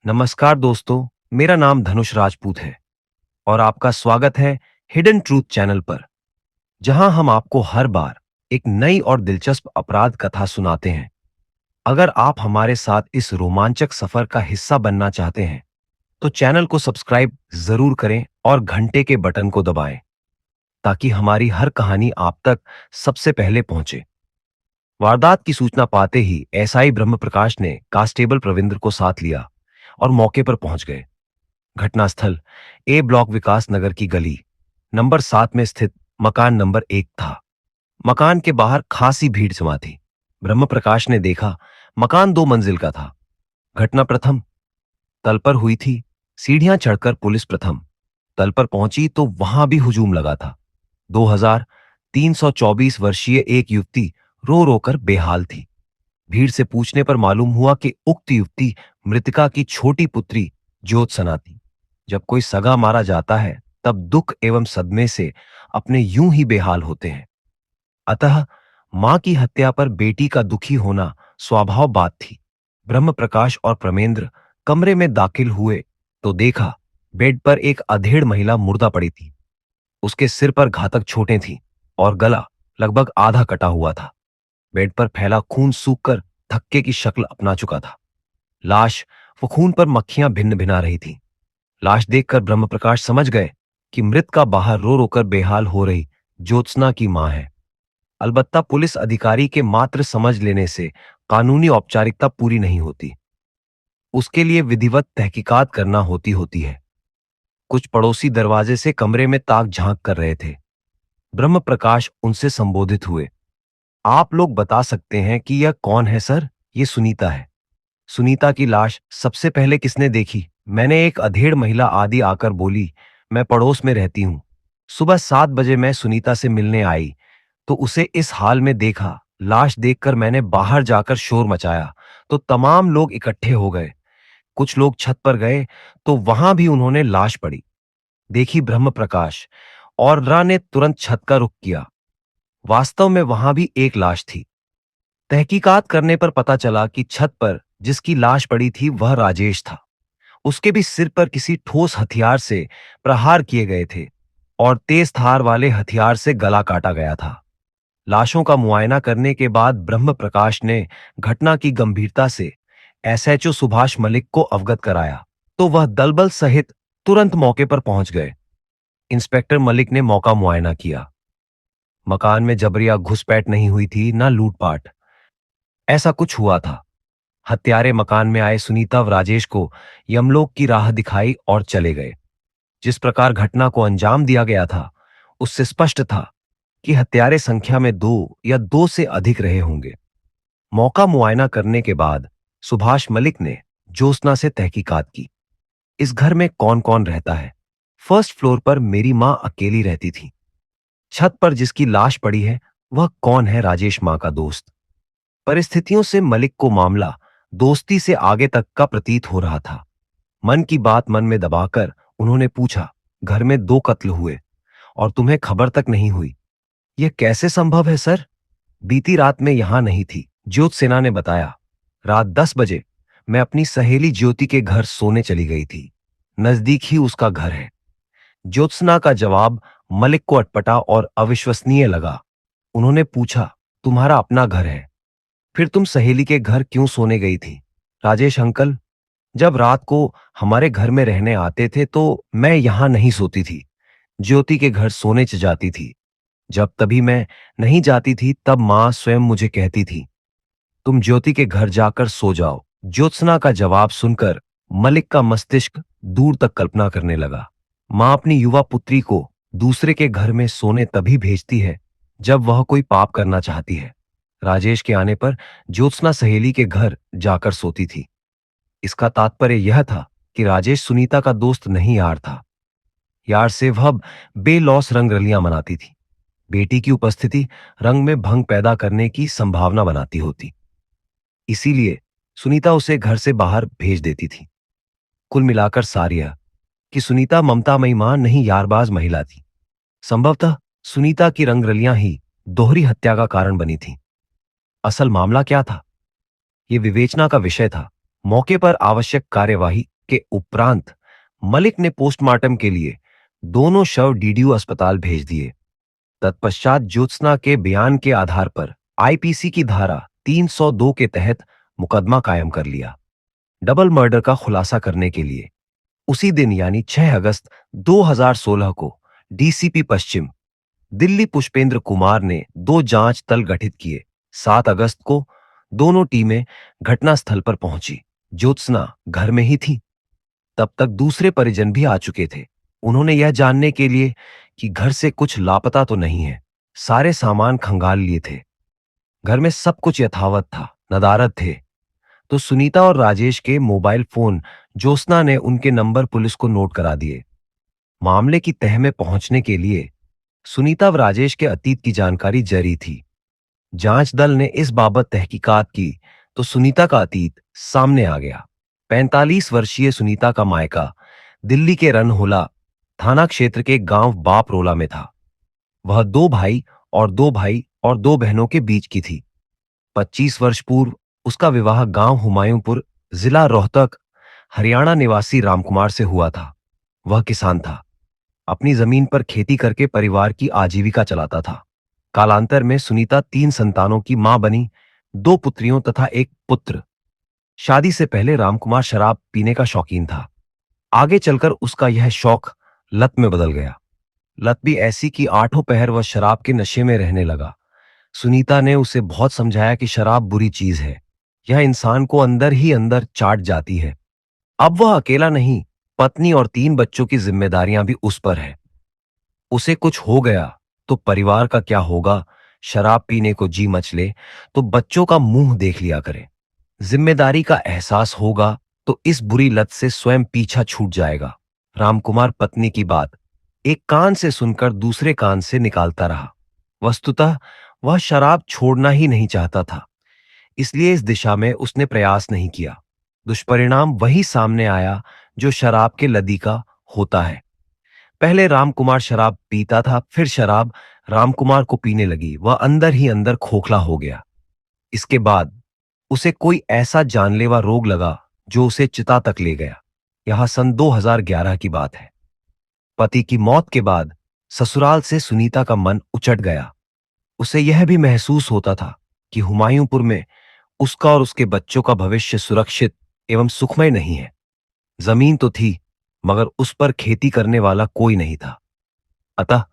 नमस्कार दोस्तों, मेरा नाम धनुष राजपूत है और आपका स्वागत है हिडन ट्रूथ चैनल पर, जहां हम आपको हर बार एक नई और दिलचस्प अपराध कथा सुनाते हैं। अगर आप हमारे साथ इस रोमांचक सफर का हिस्सा बनना चाहते हैं, तो चैनल को सब्सक्राइब जरूर करें और घंटे के बटन को दबाएं, ताकि हमारी हर कहानी आप तक सबसे पहले पहुंचे। वारदात की सूचना पाते ही एसआई ब्रह्म प्रकाश ने कांस्टेबल प्रविंद्र को साथ लिया और मौके पर पहुंच गए। घटनास्थल ए ब्लॉक विकास नगर की गली नंबर 7 में स्थित मकान नंबर 1 था। मकान के बाहर खासी भीड़ जमा थी। ब्रह्म प्रकाश ने देखा, मकान 2 मंजिल का था। घटना प्रथम तल पर हुई थी। सीढ़ियां चढ़कर पुलिस प्रथम तल पर पहुंची तो वहां भी हुजूम लगा था। 2324 वर्षीय एक युवती रो रोकर बेहाल थी। भीड़ से पूछने पर मालूम हुआ कि उक्त युवती मृतका की छोटी पुत्री ज्योत्सना थी। जब कोई सगा मारा जाता है, तब दुख एवं सदमे से अपने यूं ही बेहाल होते हैं। अतः मां की हत्या पर बेटी का दुखी होना स्वाभाव बात थी। ब्रह्म प्रकाश और प्रमेंद्र कमरे में दाखिल हुए तो देखा, बेड पर एक अधेड़ महिला मुर्दा पड़ी थी। उसके सिर पर घातक चोटें थीं और गला लगभग आधा कटा हुआ था। बेड पर फैला खून सूखकर थक्के की शक्ल अपना चुका था। लाश व खून पर मक्खियां भिन्न भिना रही थीं। लाश देखकर ब्रह्मप्रकाश समझ गए कि मृत का बाहर रो रोकर बेहाल हो रही ज्योत्सना की मां है। अलबत्ता पुलिस अधिकारी के मात्र समझ लेने से कानूनी औपचारिकता पूरी नहीं होती। उसके लिए विधिवत तहकीकात करना होती है। कुछ पड़ोसी दरवाजे से कमरे में ताक झांक कर रहे थे। ब्रह्मप्रकाश उनसे संबोधित हुए। आप लोग बता सकते हैं कि यह कौन है सर? ये सुनीता है। सुनीता की लाश सबसे पहले किसने देखी? मैंने, एक अधेड़ महिला आदि आकर बोली। मैं पड़ोस में रहती हूं। सुबह 7 बजे मैं सुनीता से मिलने आई तो उसे इस हाल में देखा। लाश देखकर मैंने बाहर जाकर शोर मचाया तो तमाम लोग इकट्ठे हो गए। कुछ लोग छत पर गए तो वहां भी उन्होंने लाश पड़ी देखी। ब्रह्म प्रकाश और रा ने तुरंत छत का रुख किया। वास्तव में वहां भी एक लाश थी। तहकीकात करने पर पता चला कि छत पर जिसकी लाश पड़ी थी वह राजेश था। उसके भी सिर पर किसी ठोस हथियार से प्रहार किए गए थे और तेज धार वाले हथियार से गला काटा गया था। लाशों का मुआयना करने के बाद ब्रह्म प्रकाश ने घटना की गंभीरता से एसएचओ सुभाष मलिक को अवगत कराया तो वह दलबल सहित तुरंत मौके पर पहुंच गए। इंस्पेक्टर मलिक ने मौका मुआयना किया। मकान में जबरिया घुसपैठ नहीं हुई थी, ना लूटपाट। ऐसा कुछ हुआ था। हत्यारे मकान में आए सुनीता व राजेश को यमलोक की राह दिखाई और चले गए। जिस प्रकार घटना को अंजाम दिया गया था, उससे स्पष्ट था कि हत्यारे संख्या में 2 या 2 से अधिक रहे होंगे। मौका मुआयना करने के बाद सुभाष मलिक ने ज्योत्सना से तहकीकात की। इस घर में कौन कौन रहता है? फर्स्ट फ्लोर पर मेरी मां अकेली रहती थी। छत पर जिसकी लाश पड़ी है वह कौन है? राजेश मां का दोस्त। परिस्थितियों से मलिक को मामला दोस्ती से आगे तक का प्रतीत हो रहा था। मन की बात मन में दबाकर उन्होंने पूछा, घर में 2 कत्ल हुए और तुम्हें खबर तक नहीं हुई? यह कैसे संभव है सर? बीती रात में यहां नहीं थी, ज्योत्सेना ने बताया। रात 10 बजे मैं अपनी सहेली ज्योति के घर सोने चली गई थी। नजदीक ही उसका घर है। ज्योत्सना का जवाब मलिक को अटपटा और अविश्वसनीय लगा। उन्होंने पूछा, तुम्हारा अपना घर है, फिर तुम सहेली के घर क्यों सोने गई थी? राजेश अंकल, जब रात को हमारे घर में रहने आते थे तो मैं यहां नहीं सोती थी, ज्योति के घर सोने जाती थी। जब तभी मैं नहीं जाती थी तब मां स्वयं मुझे कहती थी, तुम ज्योति के घर जाकर सो जाओ। ज्योत्सना का जवाब सुनकर मलिक का मस्तिष्क दूर तक कल्पना करने लगा। मां अपनी युवा पुत्री को दूसरे के घर में सोने तभी भेजती है जब वह कोई पाप करना चाहती है। राजेश के आने पर ज्योत्सना सहेली के घर जाकर सोती थी। इसका तात्पर्य यह था कि राजेश सुनीता का दोस्त नहीं, यार था। यार से वह बेलौस रंगरलियां मनाती थी। बेटी की उपस्थिति रंग में भंग पैदा करने की संभावना बनाती होती, इसीलिए सुनीता उसे घर से बाहर भेज देती थी। कुल मिलाकर सार यह कि सुनीता ममतामयी मां नहीं, यारबाज महिला थी। संभवतः सुनीता की रंगरलियां ही दोहरी हत्या का कारण बनी थीं। असल मामला क्या था, यह विवेचना का विषय था। मौके पर आवश्यक कार्यवाही के उपरांत मलिक ने पोस्टमार्टम के लिए दोनों शव डीडीयू अस्पताल भेज दिए। तत्पश्चात ज्योत्सना के बयान के आधार पर आईपीसी की धारा 302 के तहत मुकदमा कायम कर लिया। डबल मर्डर का खुलासा करने के लिए उसी दिन यानी 6 अगस्त 2016 को डीसीपी पश्चिम दिल्ली पुष्पेंद्र कुमार ने 2 जांच दल गठित किए। 7 अगस्त को दोनों टीमें घटनास्थल पर पहुंची। ज्योत्सना घर में ही थी। तब तक दूसरे परिजन भी आ चुके थे। उन्होंने यह जानने के लिए कि घर से कुछ लापता तो नहीं है, सारे सामान खंगाल लिए थे। घर में सब कुछ यथावत था, नदारद थे। तो सुनीता और राजेश के मोबाइल फोन ज्योत्सना ने उनके नंबर पुलिस को नोट करा दिए। मामले की तह में पहुंचने के लिए सुनीता व राजेश के अतीत की जानकारी जरी थी। जांच दल ने इस बाबत तहकीकात की तो सुनीता का अतीत सामने आ गया। 45 वर्षीय सुनीता का मायका दिल्ली के रनहोला थाना क्षेत्र के गांव बापरोला में था। वह 2 भाई और दो बहनों के बीच की थी। 25 वर्ष पूर्व उसका विवाह गांव हुमायूंपुर, जिला रोहतक, हरियाणा निवासी रामकुमार से हुआ था। वह किसान था। अपनी जमीन पर खेती करके परिवार की आजीविका चलाता था। कालांतर में सुनीता 3 संतानों की मां बनी, 2 पुत्रियों तथा 1 पुत्र। शादी से पहले रामकुमार शराब पीने का शौकीन था। आगे चलकर उसका यह शौक लत में बदल गया। लत भी ऐसी कि आठों पहर वह शराब के नशे में रहने लगा। सुनीता ने उसे बहुत समझाया कि शराब बुरी चीज है, यह इंसान को अंदर ही अंदर चाट जाती है। अब वह अकेला नहीं, पत्नी और 3 बच्चों की जिम्मेदारियां भी उस पर है। उसे कुछ हो गया तो परिवार का क्या होगा? शराब पीने को जी मचले तो बच्चों का मुंह देख लिया करे। जिम्मेदारी का एहसास होगा तो इस बुरी लत से स्वयं पीछा छूट जाएगा। रामकुमार पत्नी की बात एक कान से सुनकर दूसरे कान से निकालता रहा। वस्तुतः वह शराब छोड़ना ही नहीं चाहता था, इसलिए इस दिशा में उसने प्रयास नहीं किया। दुष्परिणाम वही सामने आया जो शराब के लदी का होता है। पहले रामकुमार शराब पीता था, फिर शराब रामकुमार को पीने लगी। वह अंदर ही अंदर खोखला हो गया। इसके बाद उसे कोई ऐसा जानलेवा रोग लगा जो उसे चिता तक ले गया। यह सन 2011 की बात है। पति की मौत के बाद ससुराल से सुनीता का मन उचट गया। उसे यह भी महसूस होता था कि हुमायूंपुर में उसका और उसके बच्चों का भविष्य सुरक्षित एवं सुखमय नहीं है। जमीन तो थी, मगर उस पर खेती करने वाला कोई नहीं था। अतः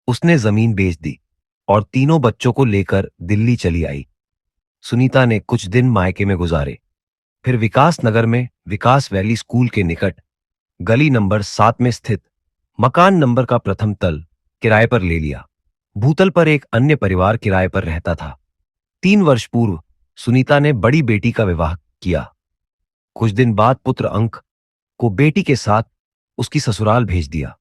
उसने जमीन बेच दी और तीनों बच्चों को लेकर दिल्ली चली आई। सुनीता ने कुछ दिन मायके में गुजारे, फिर विकास नगर में विकास वैली स्कूल के निकट गली नंबर 7 में स्थित मकान नंबर का प्रथम तल किराए पर ले लिया। भूतल पर एक अन्य परिवार किराए पर रहता था। 3 वर्ष पूर्व सुनीता ने बड़ी बेटी का विवाह किया। कुछ दिन बाद पुत्र अंक को बेटी के साथ उसकी ससुराल भेज दिया।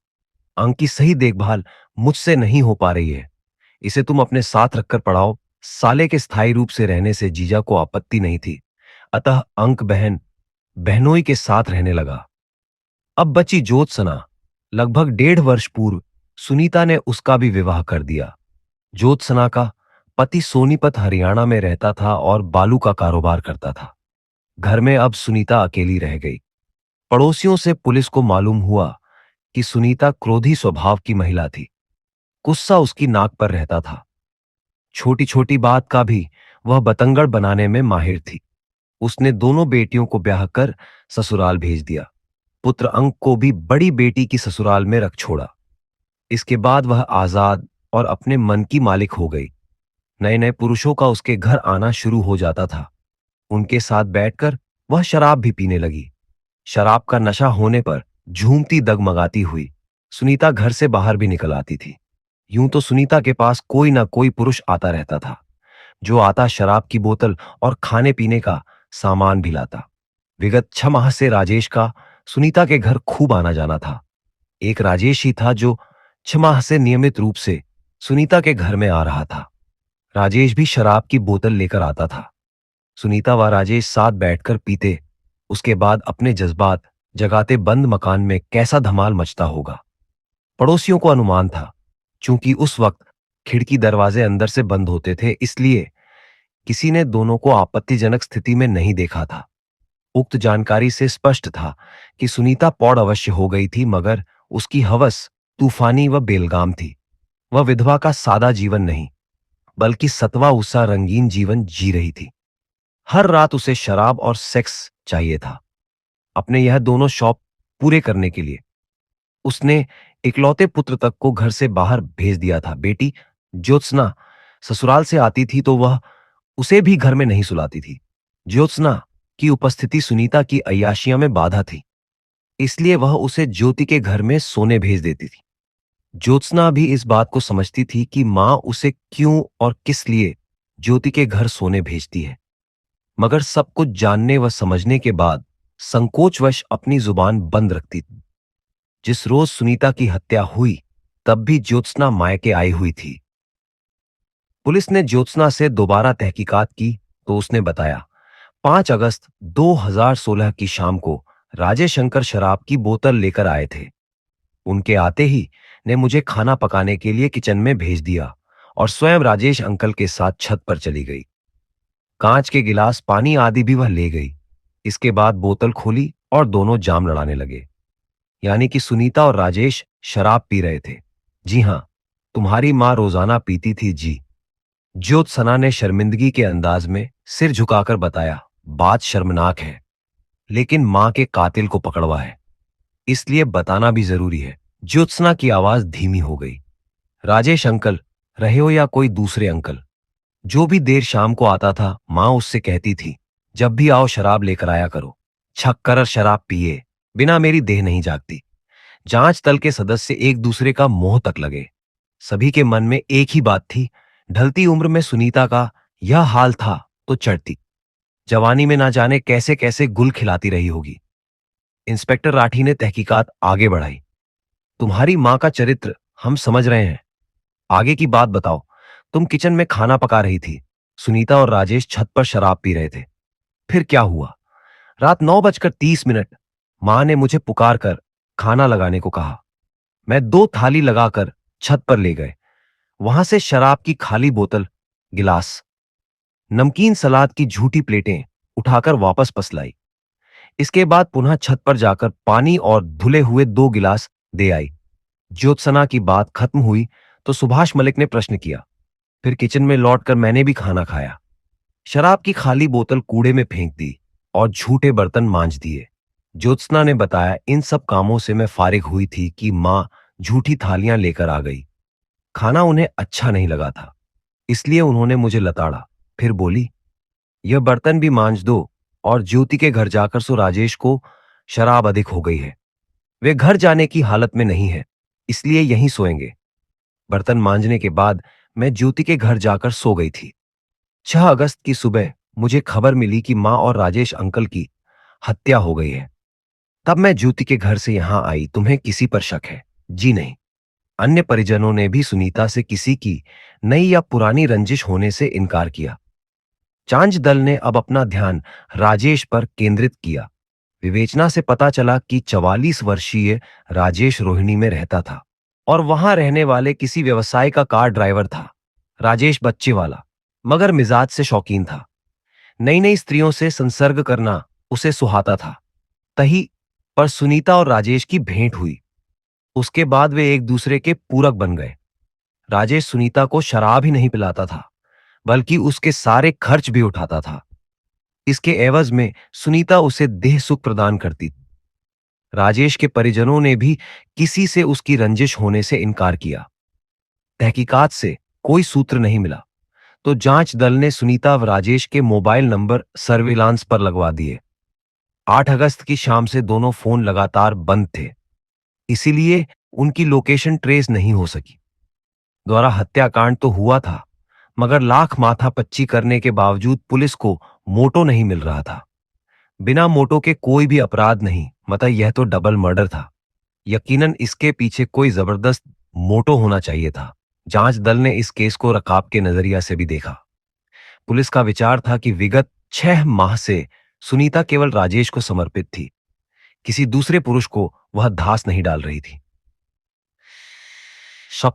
अंक की सही देखभाल मुझसे नहीं हो पा रही है, इसे तुम अपने साथ रखकर पढ़ाओ। साले के स्थायी रूप से रहने से जीजा को आपत्ति नहीं थी, अतः अंक बहनोई के साथ रहने लगा। अब बची ज्योत्सना। लगभग 1.5 वर्ष पूर्व सुनीता ने उसका भी विवाह कर दिया। ज्योत्सना का पति सोनीपत हरियाणा में रहता था और बालू का कारोबार करता था। घर में अब सुनीता अकेली रह गई। पड़ोसियों से पुलिस को मालूम हुआ कि सुनीता क्रोधी स्वभाव की महिला थी। गुस्सा उसकी नाक पर रहता था। छोटी छोटी बात का भी वह बतंगड़ बनाने में माहिर थी। उसने दोनों बेटियों को ब्याह कर ससुराल भेज दिया। पुत्र अंक को भी बड़ी बेटी की ससुराल में रख छोड़ा। इसके बाद वह आजाद और अपने मन की मालिक हो गई। नए नए पुरुषों का उसके घर आना शुरू हो जाता था। उनके साथ बैठकर वह शराब भी पीने लगी। शराब का नशा होने पर झूमती दगमगाती हुई सुनीता घर से बाहर भी निकल आती थी। यूं तो सुनीता के पास कोई ना कोई पुरुष आता रहता था। जो आता शराब की बोतल और खाने पीने का सामान भी लाता। विगत 6 माह से राजेश का सुनीता के घर खूब आना जाना था। एक राजेश ही था जो 6 माह से नियमित रूप से सुनीता के घर में आ रहा था। राजेश भी शराब की बोतल लेकर आता था। सुनीता व राजेश साथ बैठकर पीते। उसके बाद अपने जज्बात जगाते बंद मकान में कैसा धमाल मचता होगा। पड़ोसियों को अनुमान था, चूंकि उस वक्त खिड़की दरवाजे अंदर से बंद होते थे, इसलिए किसी ने दोनों को आपत्तिजनक स्थिति में नहीं देखा था। उक्त जानकारी से स्पष्ट था कि सुनीता पौड़ अवश्य हो गई थी, मगर उसकी हवस तूफानी व बेलगाम थी। वह विधवा का सादा जीवन नहीं, बल्कि सतवा उसा रंगीन जीवन जी रही थी। हर रात उसे शराब और सेक्स चाहिए था, अपने यह दोनों शौक पूरे करने के लिए। उसने इकलौते पुत्र तक को घर से बाहर भेज दिया था। बेटी ज्योत्सना ससुराल से आती थी तो वह उसे भी घर में नहीं सुलाती थी। ज्योत्सना की उपस्थिति सुनीता की अय्याशियों में बाधा थी, इसलिए वह उसे ज्योति के घर में सोने भेज देती थी। ज्योत्सना भी इस बात को समझती थी कि मां उसे क्यों और किस लिए ज्योति के घर सोने भेजती है, मगर सब कुछ जानने व समझने के बाद संकोचवश अपनी जुबान बंद रखती थी। जिस रोज सुनीता की हत्या हुई, तब भी ज्योत्सना मायके आई हुई थी। पुलिस ने ज्योत्सना से दोबारा तहकीकात की तो उसने बताया, 5 अगस्त 2016 की शाम को राजेश शंकर शराब की बोतल लेकर आए थे। उनके आते ही ने मुझे खाना पकाने के लिए किचन में भेज दिया और स्वयं राजेश अंकल के साथ छत पर चली गई। कांच के गिलास, पानी आदि भी वह ले गई। इसके बाद बोतल खोली और दोनों जाम लड़ाने लगे। यानी कि सुनीता और राजेश शराब पी रहे थे। जी हां, तुम्हारी मां रोजाना पीती थी जी। ज्योत्सना ने शर्मिंदगी के अंदाज में सिर झुकाकर बताया, बात शर्मनाक है, लेकिन मां के कातिल को पकड़वा है, इसलिए बताना भी जरूरी है। ज्योत्सना की आवाज धीमी हो गई। राजेश अंकल रहे हो या कोई दूसरे अंकल? जो भी देर शाम को आता था, मां उससे कहती थी, जब भी आओ शराब लेकर आया करो। छक्कर और शराब पिए बिना मेरी देह नहीं जागती। जांच दल के सदस्य एक दूसरे का मोह तक लगे। सभी के मन में एक ही बात थी, ढलती उम्र में सुनीता का यह हाल था तो चढ़ती जवानी में ना जाने कैसे कैसे गुल खिलाती रही होगी। इंस्पेक्टर राठी ने तहकीकात आगे बढ़ाई। तुम्हारी मां का चरित्र हम समझ रहे हैं, आगे की बात बताओ। तुम किचन में खाना पका रही थी, सुनीता और राजेश छत पर शराब पी रहे थे, फिर क्या हुआ? रात 9:30 मां ने मुझे पुकार कर खाना लगाने को कहा। मैं 2 थाली लगाकर छत पर ले गए। वहां से शराब की खाली बोतल, गिलास, नमकीन, सलाद की झूठी प्लेटें उठाकर वापस पसलाई। इसके बाद पुनः छत पर जाकर पानी और धुले हुए 2 गिलास दे आई। ज्योत्सना की बात खत्म हुई तो सुभाष मलिक ने प्रश्न किया। फिर किचन में लौटकर मैंने भी खाना खाया। शराब की खाली बोतल कूड़े में फेंक दी और झूठे बर्तन मांज दिए। ज्योत्सना ने बताया, इन सब कामों से मैं फारिग हुई थी कि मां झूठी थालियां लेकर आ गई। खाना उन्हें अच्छा नहीं लगा था, इसलिए उन्होंने मुझे लताड़ा। फिर बोली, यह बर्तन भी मांज दो और ज्योति के घर जाकर सो, राजेश को शराब अधिक हो गई है, वे घर जाने की हालत में नहीं है, इसलिए यहीं सोएंगे। बर्तन मांजने के बाद मैं ज्योति के घर जाकर सो गई थी। 6 अगस्त की सुबह मुझे खबर मिली कि मां और राजेश अंकल की हत्या हो गई है। तब मैं ज्योति के घर से यहां आई। तुम्हें किसी पर शक है? जी नहीं। अन्य परिजनों ने भी सुनीता से किसी की नई या पुरानी रंजिश होने से इनकार किया। जांच दल ने अब अपना ध्यान राजेश पर केंद्रित किया। विवेचना से पता चला कि 44 वर्षीय राजेश रोहिणी में रहता था और वहां रहने वाले किसी व्यवसाय का कार ड्राइवर था। राजेश बच्चे वाला, मगर मिजाज से शौकीन था। नई नई स्त्रियों से संसर्ग करना उसे सुहाता था। तही पर सुनीता और राजेश की भेंट हुई। उसके बाद वे एक दूसरे के पूरक बन गए। राजेश सुनीता को शराब ही नहीं पिलाता था, बल्कि उसके सारे खर्च भी उठाता था। इसके एवज में सुनीता उसे देह सुख प्रदान करती थी। राजेश के परिजनों ने भी किसी से उसकी रंजिश होने से इनकार किया। तहकीकात से कोई सूत्र नहीं मिला तो जांच दल ने सुनीता व राजेश के मोबाइल नंबर सर्विलांस पर लगवा दिए। 8 अगस्त की शाम से दोनों फोन लगातार बंद थे, इसीलिए उनकी लोकेशन ट्रेस नहीं हो सकी। द्वारा हत्याकांड तो हुआ था, मगर लाख माथापच्ची करने के बावजूद पुलिस को मोटो नहीं मिल रहा था। बिना मोटो के कोई भी अपराध नहीं, मतलब यह तो डबल मर्डर था। यकीनन इसके पीछे कोई जबरदस्त मोटो होना चाहिए था। जांच दल ने इस केस को रकाब के नजरिया से भी देखा। पुलिस का विचार था कि विगत 6 माह से सुनीता केवल राजेश को समर्पित थी, किसी दूसरे पुरुष को वह धास नहीं डाल रही थी।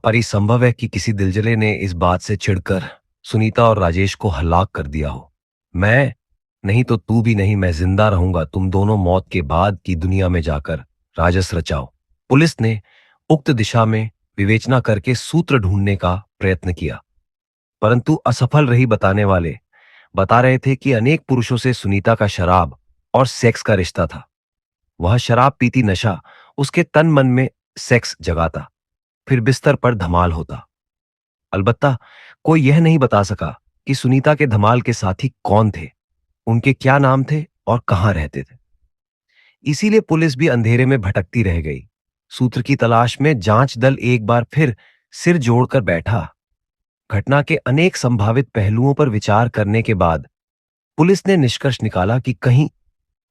परिसंभव है कि किसी दिलजले ने इस बात से चिढ़कर सुनीता और राजेश को हलाक कर दिया हो। मैं नहीं तो तू भी नहीं, मैं जिंदा रहूंगा, तुम दोनों मौत के बाद की दुनिया में जाकर राजस रचाओ। पुलिस ने उक्त दिशा में विवेचना करके सूत्र ढूंढने का प्रयत्न किया, परंतु असफल रही। बताने वाले बता रहे थे कि अनेक पुरुषों से सुनीता का शराब और सेक्स का रिश्ता था। वह शराब पीती, नशा उसके तन मन में सेक्स जगाता, फिर बिस्तर पर धमाल होता। अलबत्ता कोई यह नहीं बता सका कि सुनीता के धमाल के साथी कौन थे, उनके क्या नाम थे और कहां रहते थे। इसीलिए पुलिस भी अंधेरे में भटकती रह गई। सूत्र की तलाश में जांच दल एक बार फिर सिर जोड़कर बैठा। घटना के अनेक संभावित पहलुओं पर विचार करने के बाद पुलिस ने निष्कर्ष निकाला कि कहीं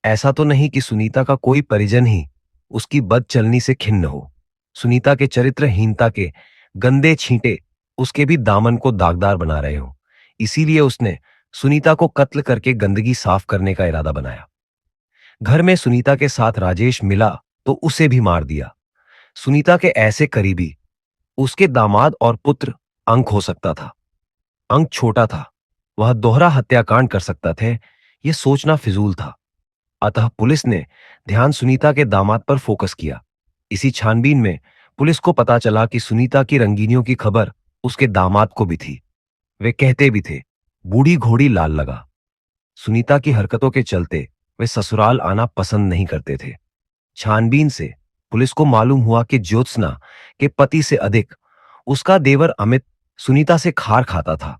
ऐसा तो नहीं कि सुनीता का कोई परिजन ही उसकी बदचलनी से खिन्न हो। सुनीता के चरित्रहीनता के गंदे छींटे उसके भी दामन को दागदार बना रहे हो। इसीलिए उसने सुनीता को कत्ल करके गंदगी साफ करने का इरादा बनाया। घर में सुनीता के साथ राजेश मिला तो उसे भी मार दिया। सुनीता के ऐसे करीबी उसके दामाद और पुत्र अंक हो सकता था। अंक छोटा था, वह दोहरा हत्याकांड कर सकता थे, यह सोचना फिजूल था। अतः पुलिस ने ध्यान सुनीता के दामाद पर फोकस किया। इसी छानबीन में पुलिस को पता चला कि सुनीता की रंगीनियों की खबर उसके दामाद को भी थी। वे कहते भी थे, बूढ़ी घोड़ी लाल लगा। सुनीता की हरकतों के चलते वे ससुराल आना पसंद नहीं करते थे। छानबीन से पुलिस को मालूम हुआ कि ज्योत्सना के पति से अधिक उसका देवर अमित सुनीता से खार खाता था।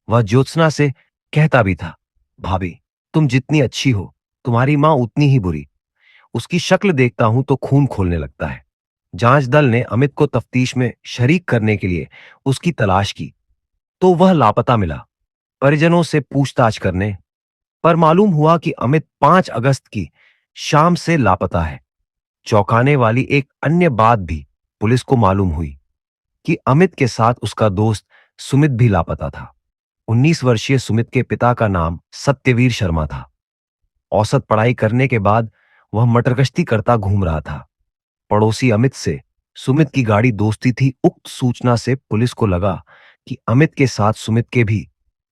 वह ज्योत्सना से कहता भी था, भाभी तुम जितनी अच्छी हो, तुम्हारी मां उतनी ही बुरी। उसकी शक्ल देखता हूं तो खून खोलने लगता है। जांच दल ने अमित को तफ्तीश में शरीक करने के लिए उसकी तलाश की तो वह लापता मिला। परिजनों से पूछताछ करने पर मालूम हुआ कि अमित 5 अगस्त की शाम से लापता है। चौंकाने वाली एक अन्य बात भी पुलिस को मालूम हुई कि अमित के साथ उसका दोस्त सुमित भी लापता था। 19 वर्षीय सुमित के पिता का नाम सत्यवीर शर्मा था। औसत पढ़ाई करने के बाद वह मटरगश्ती करता घूम रहा था। पड़ोसी अमित से सुमित की गाढ़ी दोस्ती थी। उक्त सूचना से पुलिस को लगा कि अमित के साथ सुमित के भी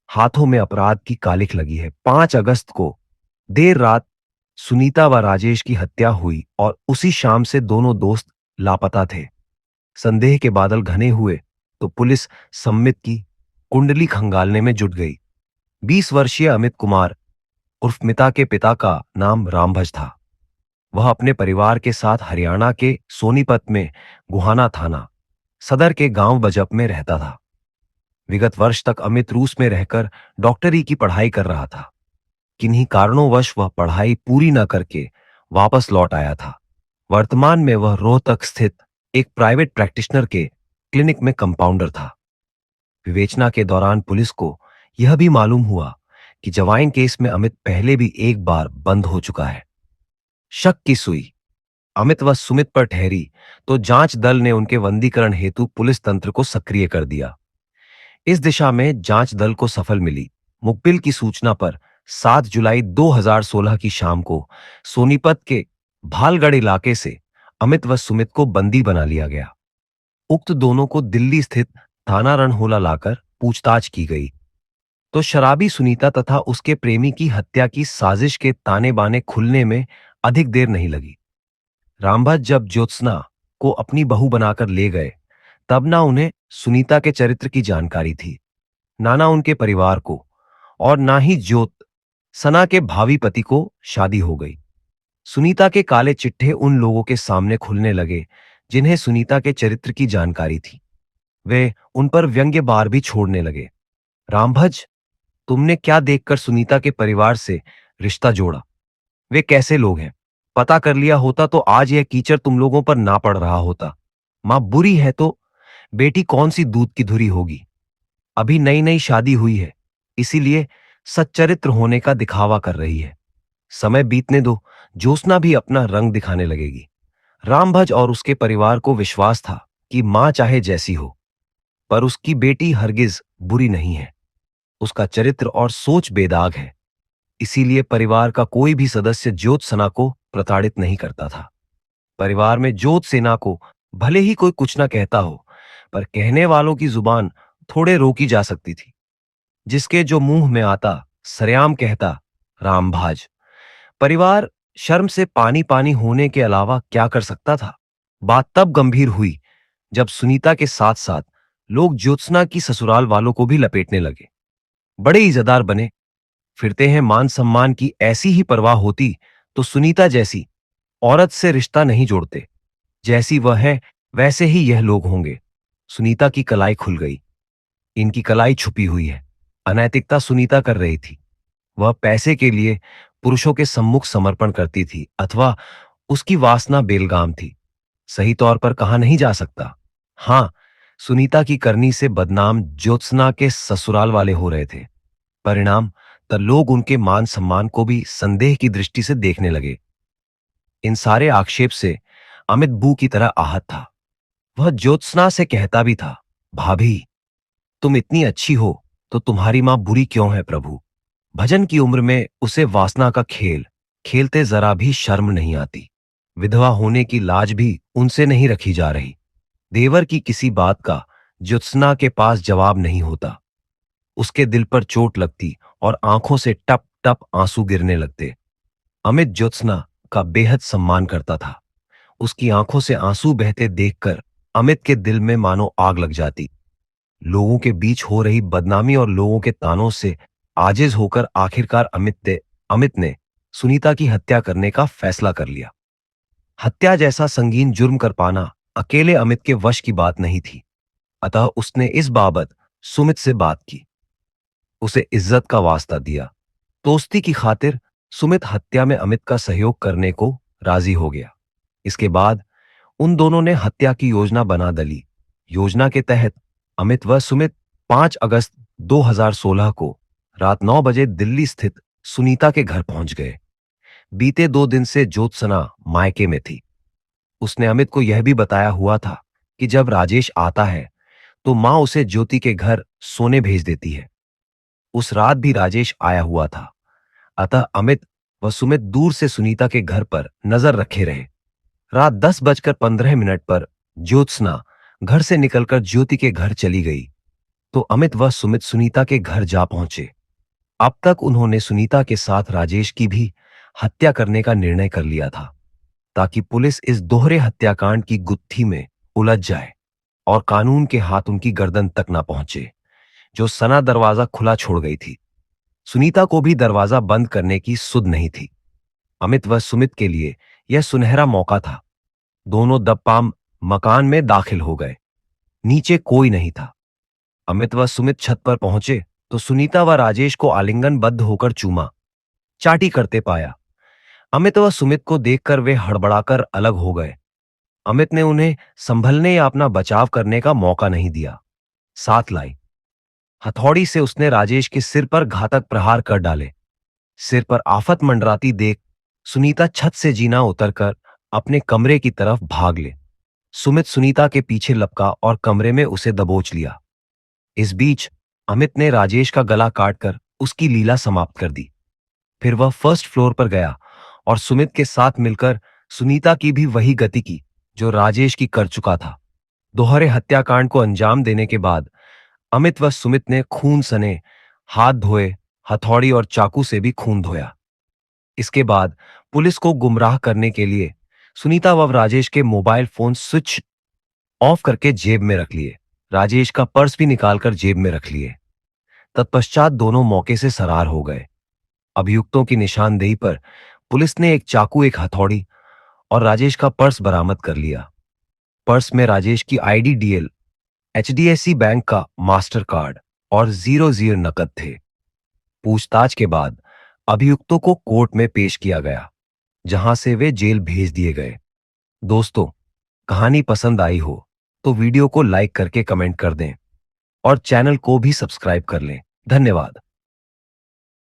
हाथों में अपराध की कालिख लगी है। 5 अगस्त को देर रात सुनीता व राजेश की हत्या हुई और उसी शाम से दोनों दोस्त लापता थे। संदेह के बादल घने हुए तो पुलिस सम्मित की कुंडली खंगालने में जुट गई। 20 वर्षीय अमित कुमार उर्फ मिता के पिता का नाम रामभज था। वह अपने परिवार के साथ हरियाणा के सोनीपत में गुहाना थाना सदर के गांव बजप में रहता था। विगत वर्ष तक अमित रूस में रहकर डॉक्टरी की पढ़ाई कर रहा था। किन्हीं कारणोंवश वह पढ़ाई पूरी न करके वापस लौट आया था। वर्तमान में वह रोहतक स्थित एक प्राइवेट प्रैक्टिशनर के क्लिनिक में कंपाउंडर था। विवेचना के दौरान पुलिस को यह भी मालूम हुआ कि जवाइन केस में अमित पहले भी एक बार बंद हो चुका है। शक की सुई अमित व सुमित पर ठहरी तो जांच दल ने उनके वंदीकरण हेतु पुलिस तंत्र को सक्रिय कर दिया। इस दिशा में जांच दल को सफल मिली। मुखबिल की सूचना पर 7 जुलाई 2016 की शाम को सोनीपत के भालगढ़ इलाके से अमित व सुमित को बंदी बना लिया गया। उक्त दोनों को दिल्ली स्थित थाना रणहोला लाकर पूछताछ की गई तो शराबी सुनीता तथा उसके प्रेमी की हत्या की साजिश के ताने बाने खुलने में अधिक देर नहीं लगी। रामभज जब ज्योत्सना को अपनी बहू बनाकर ले गए तब ना उन्हें सुनीता के चरित्र की जानकारी थी, ना उनके परिवार को, और ना ही ज्योत सना के भावी पति को शादी हो गई। सुनीता के काले चिट्ठे उन लोगों के सामने खुलने लगे जिन्हें सुनीता के चरित्र की जानकारी थी। वे उन पर व्यंग्य बार भी छोड़ने लगे। रामभज, तुमने क्या देखकर सुनीता के परिवार से रिश्ता जोड़ा? वे कैसे लोग हैं? पता कर लिया होता तो आज यह कीचड़ तुम लोगों पर ना पड़ रहा होता। मां बुरी है तो बेटी कौन सी दूध की धुरी होगी? अभी नई नई शादी हुई है, इसीलिए सच्चरित्र होने का दिखावा कर रही है। समय बीतने दो, ज्योत्सना भी अपना रंग दिखाने लगेगी। रामभज और उसके परिवार को विश्वास था कि मां चाहे जैसी हो, पर उसकी बेटी हरगिज बुरी नहीं है। उसका चरित्र और सोच बेदाग है। इसीलिए परिवार का कोई भी सदस्य ज्योत्सना को प्रताड़ित नहीं करता था। परिवार में ज्योत्सेना को भले ही कोई कुछ ना कहता हो, पर कहने वालों की जुबान थोड़े रोकी जा सकती थी। जिसके जो मुंह में आता सरेआम कहता, रामभाज। परिवार शर्म से पानी पानी होने के अलावा क्या कर सकता था। बात तब गंभीर हुई जब सुनीता के साथ साथ लोग ज्योत्सना की ससुराल वालों को भी लपेटने लगे। बड़े इज्जतदार बने फिरते हैं, मान सम्मान की ऐसी ही परवाह होती तो सुनीता जैसी औरत से रिश्ता नहीं जोड़ते। जैसी वह है वैसे ही यह लोग होंगे। सुनीता की कलाई खुल गई। इनकी कलाई छुपी हुई है। अनैतिकता सुनीता कर रही थी। वह पैसे के लिए पुरुषों के सम्मुख समर्पण करती थी अथवा उसकी वासना बेलगाम थी। सही तौर पर कहा नहीं जा सकता। हां, सुनीता की करनी से बदनाम ज्योत्सना के ससुराल वाले हो रहे थे। परिणाम त लोग उनके मान सम्मान को भी संदेह की दृष्टि से देखने लगे। इन सारे आक्षेप से अमित बू की तरह आहत था। वह ज्योत्सना से कहता भी था, भाभी तुम इतनी अच्छी हो तो तुम्हारी मां बुरी क्यों है प्रभु। भजन की उम्र में उसे वासना का खेल खेलते जरा भी शर्म नहीं आती। विधवा होने की लाज भी उनसे नहीं रखी जा रही। देवर की किसी बात का ज्योत्सना के पास जवाब नहीं होता। उसके दिल पर चोट लगती और आंखों से टप टप आंसू गिरने लगते। अमित ज्योत्सना का बेहद सम्मान करता था। उसकी आंखों से आंसू बहते देखकर अमित के दिल में मानो आग लग जाती। लोगों के बीच हो रही बदनामी और लोगों के तानों से आजिज होकर आखिरकार अमित ने सुनीता की हत्या करने का फैसला कर लिया। हत्या जैसा संगीन जुर्म कर पाना अकेले अमित के वश की बात नहीं थी। अतः उसने इस बाबत सुमित से बात की, उसे इज्जत का वास्ता दिया। दोस्ती की खातिर सुमित हत्या में अमित का सहयोग करने को राजी हो गया। इसके बाद उन दोनों ने हत्या की योजना बना डाली। योजना के तहत अमित व सुमित 5 अगस्त 2016 को रात 9 बजे दिल्ली स्थित सुनीता के घर पहुंच गए। बीते 2 दिन से ज्योत्सना मायके में थी। उसने अमित को यह भी बताया हुआ था कि जब राजेश आता है तो मां उसे ज्योति के घर सोने भेज देती है। उस रात भी राजेश आया हुआ था। अतः अमित व सुमित दूर से सुनीता के घर पर नजर रखे रहे। रात 10:15 पर ज्योत्सना घर से निकलकर ज्योति के घर चली गई तो अमित व सुमित सुनीता के घर जा पहुंचे। अब तक उन्होंने सुनीता के साथ राजेश की भी हत्या करने का निर्णय कर लिया था ताकि पुलिस इस दोहरे हत्याकांड की गुत्थी में उलझ जाए और कानून के हाथ उनकी गर्दन तक ना पहुंचे। जो सना दरवाजा खुला छोड़ गई थी, सुनीता को भी दरवाजा बंद करने की सुध नहीं थी। अमित व सुमित के लिए यह सुनहरा मौका था। दोनों दबपाम मकान में दाखिल हो गए। नीचे कोई नहीं था। अमित व सुमित छत पर पहुंचे तो सुनीता व राजेश को आलिंगनबद्ध होकर चूमा चाटी करते पाया। अमित व सुमित को देखकर वे हड़बड़ाकर अलग हो गए। अमित ने उन्हें संभलने या अपना बचाव करने का मौका नहीं दिया। साथ लाई हथौड़ी से उसने राजेश के सिर पर घातक प्रहार कर डाले। सिर पर आफत मंडराती देख सुनीता छत से जीना उतरकर अपने कमरे की तरफ भाग ले। सुमित सुनीता के पीछे लपका और कमरे में उसे दबोच लिया। इस बीच अमित ने राजेश का गला काटकर उसकी लीला समाप्त कर दी। फिर वह फर्स्ट फ्लोर पर गया और सुमित के साथ मिलकर सुनीता की भी वही गति की जो राजेश की कर चुका था। दोहरे हत्याकांड को अंजाम देने के बाद अमित व सुमित ने खून सने हाथ धोए, हथौड़ी और चाकू से भी खून धोया। इसके बाद पुलिस को गुमराह करने के लिए सुनीता व राजेश के मोबाइल फोन स्विच ऑफ करके जेब में रख लिए। राजेश का पर्स भी निकालकर जेब में रख लिए। तत्पश्चात दोनों मौके से फरार हो गए। अभियुक्तों की निशानदेही पर पुलिस ने एक चाकू, एक हथौड़ी और राजेश का पर्स बरामद कर लिया। पर्स में राजेश की IDDL, HDFC बैंक का मास्टर कार्ड और 00 नकद थे। पूछताछ के बाद अभियुक्तों को कोर्ट में पेश किया गया, जहां से वे जेल भेज दिए गए। दोस्तों, कहानी पसंद आई हो तो वीडियो को लाइक करके कमेंट कर दें और चैनल को भी सब्सक्राइब कर लें। धन्यवाद।